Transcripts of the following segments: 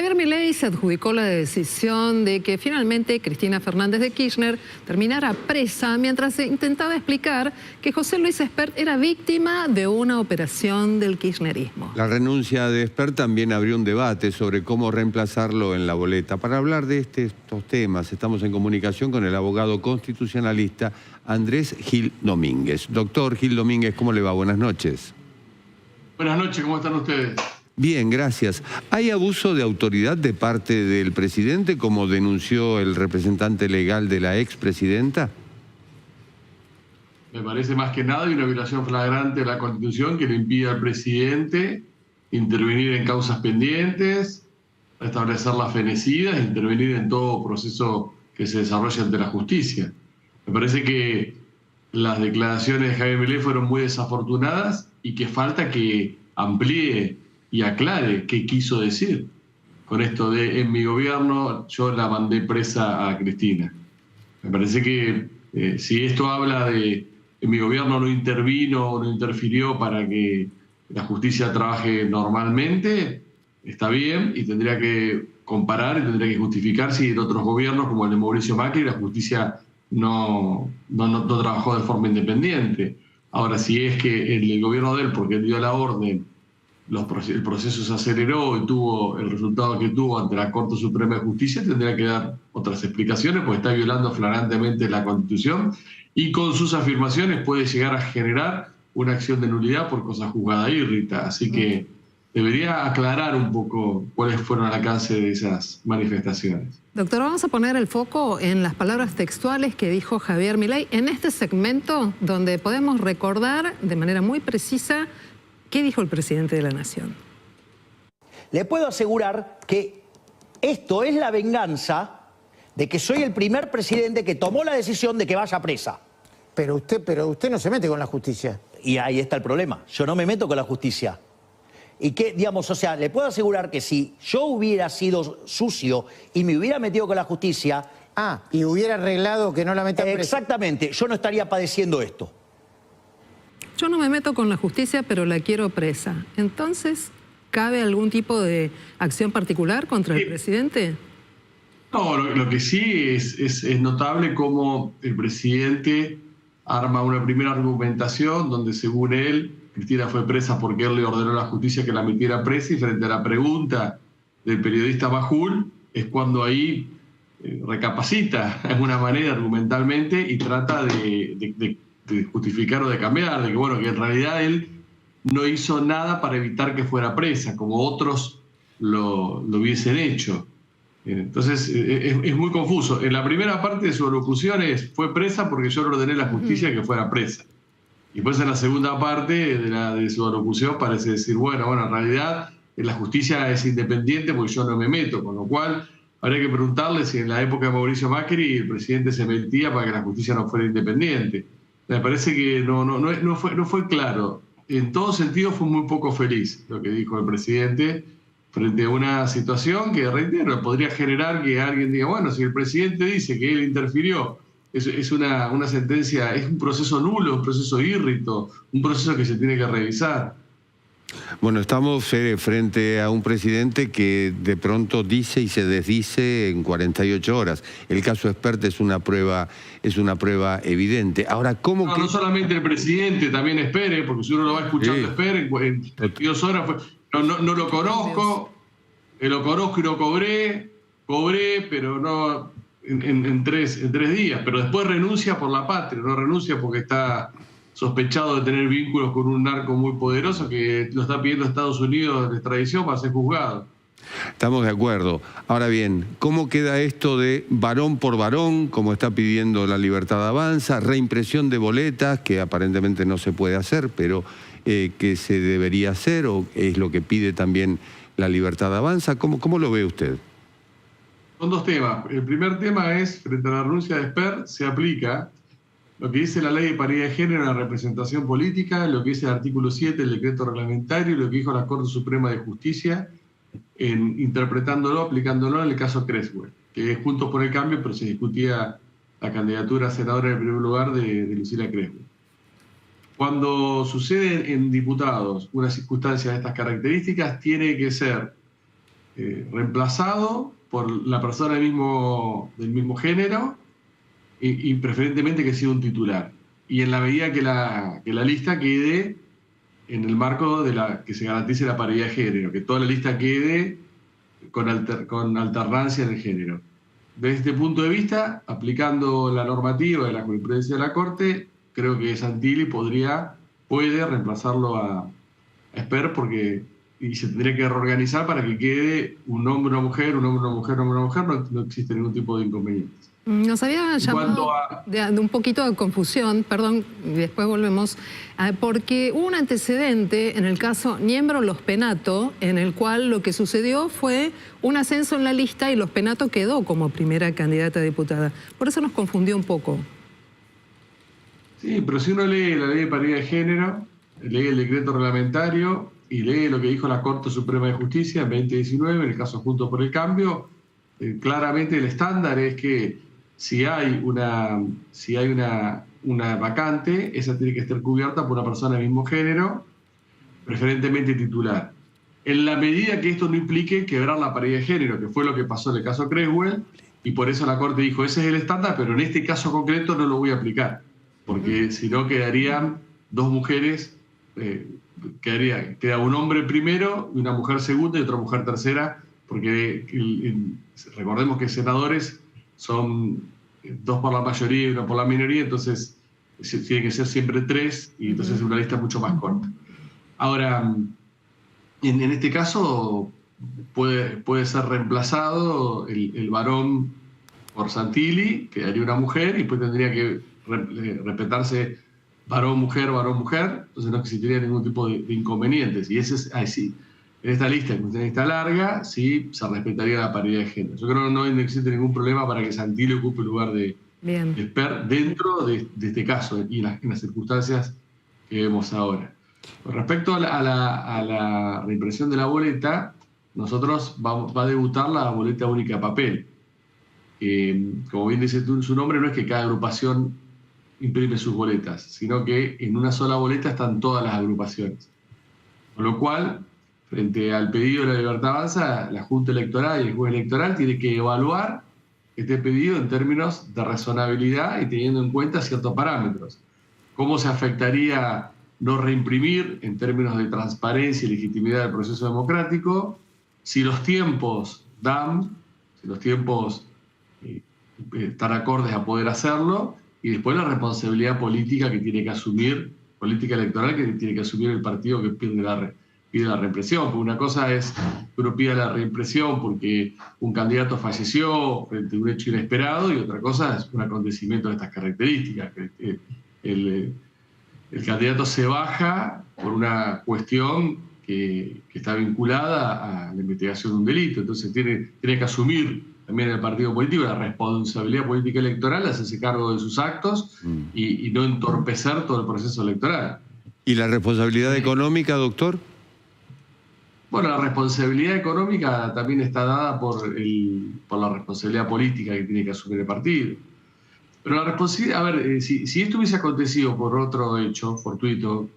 Javier Milei se adjudicó la decisión de que finalmente Cristina Fernández de Kirchner terminara presa mientras se intentaba explicar que José Luis Espert era víctima de una operación del kirchnerismo. La renuncia de Espert también abrió un debate sobre cómo reemplazarlo en la boleta. Para hablar de estos temas estamos en comunicación con el abogado constitucionalista Andrés Gil Domínguez. Doctor Gil Domínguez, ¿cómo le va? Buenas noches. Buenas noches, ¿cómo están ustedes? Bien, gracias. ¿Hay abuso de autoridad de parte del presidente, como denunció el representante legal de la expresidenta? Me parece más que nada una violación flagrante de la Constitución que le impide al presidente intervenir en causas pendientes, establecer las fenecidas, intervenir en todo proceso que se desarrolle ante la justicia. Me parece que las declaraciones de Javier Milei fueron muy desafortunadas y que falta que amplíe y aclare qué quiso decir con esto de en mi gobierno yo la mandé presa a Cristina. Me parece que si esto habla de en mi gobierno no intervino o no interfirió para que la justicia trabaje normalmente, está bien y tendría que comparar y tendría que justificar si en otros gobiernos como el de Mauricio Macri la justicia no trabajó de forma independiente. Ahora, si es que el gobierno de él, porque él dio la orden, el proceso se aceleró y tuvo el resultado que tuvo ante la Corte Suprema de Justicia, tendría que dar otras explicaciones porque está violando flagrantemente la Constitución y con sus afirmaciones puede llegar a generar una acción de nulidad por cosa juzgada írrita. Así que debería aclarar un poco cuáles fueron el alcance de esas manifestaciones. Doctor, vamos a poner el foco en las palabras textuales que dijo Javier Milei en este segmento donde podemos recordar de manera muy precisa qué dijo el presidente de la Nación. Le puedo asegurar que esto es la venganza de que soy el primer presidente que tomó la decisión de que vaya presa. Pero usted no se mete con la justicia. Y ahí está el problema. Yo no me meto con la justicia. Y que, digamos, o sea, le puedo asegurar que si yo hubiera sido sucio y me hubiera metido con la justicia... y hubiera arreglado que no la metan presa. Exactamente, yo no estaría padeciendo esto. Yo no me meto con la justicia, pero la quiero presa. Entonces, ¿cabe algún tipo de acción particular contra el presidente? No, lo que sí es notable cómo el presidente arma una primera argumentación donde, según él, Cristina fue presa porque él le ordenó a la justicia que la metiera presa, y frente a la pregunta del periodista Majul es cuando ahí recapacita de alguna manera argumentalmente y trata de justificar o de cambiar, de que bueno, que en realidad él no hizo nada para evitar que fuera presa, como otros lo hubiesen hecho. Entonces es muy confuso. En la primera parte de su locución fue presa porque yo le ordené a la justicia que fuera presa. Y después en la segunda parte de su locución parece decir, bueno, en realidad la justicia es independiente porque yo no me meto, con lo cual habría que preguntarle si en la época de Mauricio Macri el presidente se metía para que la justicia no fuera independiente. Me parece que no fue claro. En todo sentido fue muy poco feliz lo que dijo el presidente frente a una situación que, reitero, podría generar que alguien diga, bueno, si el presidente dice que él interfirió, es una sentencia, es un proceso nulo, un proceso írrito, un proceso que se tiene que revisar. Bueno, estamos frente a un presidente que de pronto dice y se desdice en 48 horas. El caso Espert es una prueba evidente. Ahora, ¿cómo no solamente el presidente, también Espere, porque si uno lo va escuchando Espere, en 32 horas no lo conozco, lo conozco y lo cobré, pero no en tres días. Pero después renuncia por la patria, no renuncia porque está sospechado de tener vínculos con un narco muy poderoso que lo está pidiendo Estados Unidos de extradición para ser juzgado. Estamos de acuerdo. Ahora bien, ¿cómo queda esto de varón por varón, como está pidiendo La Libertad Avanza, reimpresión de boletas, que aparentemente no se puede hacer, pero que se debería hacer, o es lo que pide también La Libertad Avanza? ¿Cómo lo ve usted? Son dos temas. El primer tema es, frente a la renuncia de Espert, se aplica lo que dice la Ley de Paridad de Género en la representación política, lo que dice el artículo 7 del decreto reglamentario y lo que dijo la Corte Suprema de Justicia, interpretándolo, aplicándolo en el caso Creswell, que es Juntos por el Cambio, pero se discutía la candidatura a senadora en el primer lugar de Lucila Creswell. Cuando sucede en diputados una circunstancia de estas características, tiene que ser reemplazado por la persona del mismo género y preferentemente que sea un titular. Y en la medida que la lista quede en el marco de que se garantice la paridad de género, que toda la lista quede con alternancia en el género. Desde este punto de vista, aplicando la normativa de la jurisprudencia de la Corte, creo que Santilli puede reemplazarlo a Esper y se tendría que reorganizar para que quede un hombre, una mujer, un hombre, una mujer, un hombre, una mujer, no existe ningún tipo de inconvenientes. Nos había llamado de un poquito de confusión, perdón, y después volvemos, porque hubo un antecedente en el caso Niembro-Los Penato, en el cual lo que sucedió fue un ascenso en la lista y Los Penato quedó como primera candidata a diputada. Por eso nos confundió un poco. Sí, pero si uno lee la ley de paridad de género, lee el decreto reglamentario y lee lo que dijo la Corte Suprema de Justicia en 2019, en el caso Juntos por el Cambio, claramente el estándar es que si hay una vacante, esa tiene que estar cubierta por una persona del mismo género, preferentemente titular. En la medida que esto no implique quebrar la paridad de género, que fue lo que pasó en el caso Creswell, y por eso la Corte dijo, ese es el estándar, pero en este caso concreto no lo voy a aplicar, porque si no quedarían dos mujeres, queda un hombre primero, y una mujer segunda y otra mujer tercera, porque recordemos que senadores son dos por la mayoría y uno por la minoría, entonces tiene que ser siempre tres, y entonces es una lista mucho más corta. Ahora, en este caso puede ser reemplazado el varón por Santilli, quedaría una mujer, y después tendría que respetarse varón, mujer, entonces no existiría ningún tipo de inconvenientes. Y ese es así. En esta lista, que es una lista larga, sí se respetaría la paridad de género. Yo creo que no existe ningún problema para que Santilli ocupe el lugar de Esper dentro de este caso y en las circunstancias que vemos ahora. Con respecto a la reimpresión de la boleta, nosotros va a debutar la boleta única de papel. Como bien dice su nombre, no es que cada agrupación imprime sus boletas, sino que en una sola boleta están todas las agrupaciones. Con lo cual, frente al pedido de la Libertad Avanza, la Junta Electoral y el juez electoral tienen que evaluar este pedido en términos de razonabilidad y teniendo en cuenta ciertos parámetros. ¿Cómo se afectaría no reimprimir en términos de transparencia y legitimidad del proceso democrático? Si los tiempos dan, si los tiempos están acordes a poder hacerlo, y después la responsabilidad política que tiene que asumir, política electoral que tiene que asumir el partido que pide la reimpresión. Porque una cosa es que uno pida la reimpresión porque un candidato falleció frente a un hecho inesperado, y otra cosa es un acontecimiento de estas características. El candidato se baja por una cuestión que está vinculada a la investigación de un delito. Entonces tiene que asumir también el partido político la responsabilidad política electoral, hacerse cargo de sus actos y no entorpecer todo el proceso electoral. ¿Y la responsabilidad económica, doctor? Bueno, la responsabilidad económica también está dada por la responsabilidad política que tiene que asumir el partido. Pero la responsabilidad, a ver, si esto hubiese acontecido por otro hecho fortuito,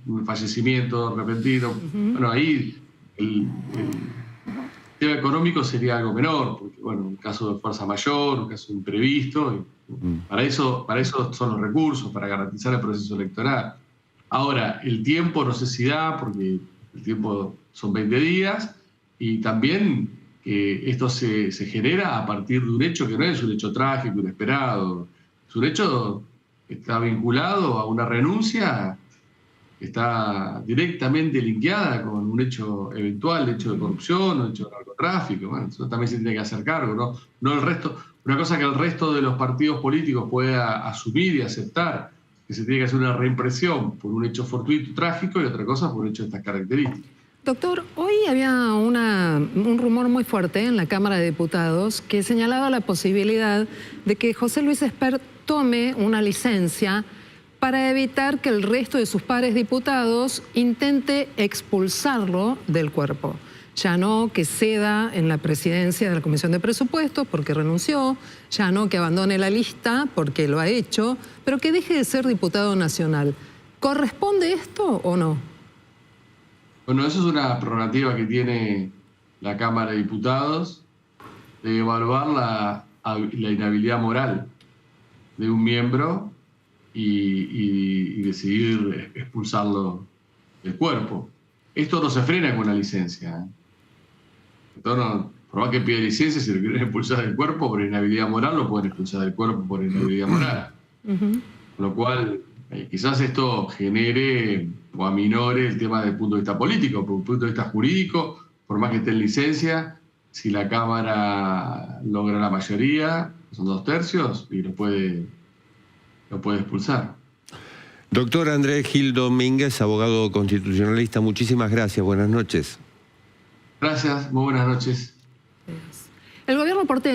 un fallecimiento repentino, bueno, ahí el tema económico sería algo menor, porque, bueno, un caso de fuerza mayor, un caso imprevisto, para eso son los recursos, para garantizar el proceso electoral. Ahora, el tiempo no sé si da, porque el tiempo son 20 días, y también esto se genera a partir de un hecho que no es un hecho trágico, inesperado. Es un hecho que está vinculado a una renuncia que está directamente linkeada con un hecho eventual, hecho de corrupción, un hecho de narcotráfico. Bueno, eso también se tiene que hacer cargo, no el resto. Una cosa que el resto de los partidos políticos pueda asumir y aceptar, que se tiene que hacer una reimpresión por un hecho fortuito, trágico, y otra cosa por un hecho de estas características. Doctor, hoy había un rumor muy fuerte en la Cámara de Diputados que señalaba la posibilidad de que José Luis Espert tome una licencia para evitar que el resto de sus pares diputados intente expulsarlo del cuerpo. Ya no que ceda en la presidencia de la Comisión de Presupuestos porque renunció, ya no que abandone la lista porque lo ha hecho, pero que deje de ser diputado nacional. ¿Corresponde esto o no? Bueno, eso es una prerrogativa que tiene la Cámara de Diputados de evaluar la inhabilidad moral de un miembro y decidir expulsarlo del cuerpo. Esto no se frena con la licencia. Esto no, por más que pida licencia, si lo quieren expulsar del cuerpo por inhabilidad moral, lo pueden expulsar del cuerpo por inhabilidad moral. Con lo cual, quizás esto genere o aminore el tema desde el punto de vista político, desde el punto de vista jurídico, por más que esté en licencia, si la Cámara logra la mayoría, son 2/3, y lo puede expulsar. Doctor Andrés Gil Domínguez, abogado constitucionalista, muchísimas gracias. Buenas noches. Gracias, muy buenas noches. El gobierno porteño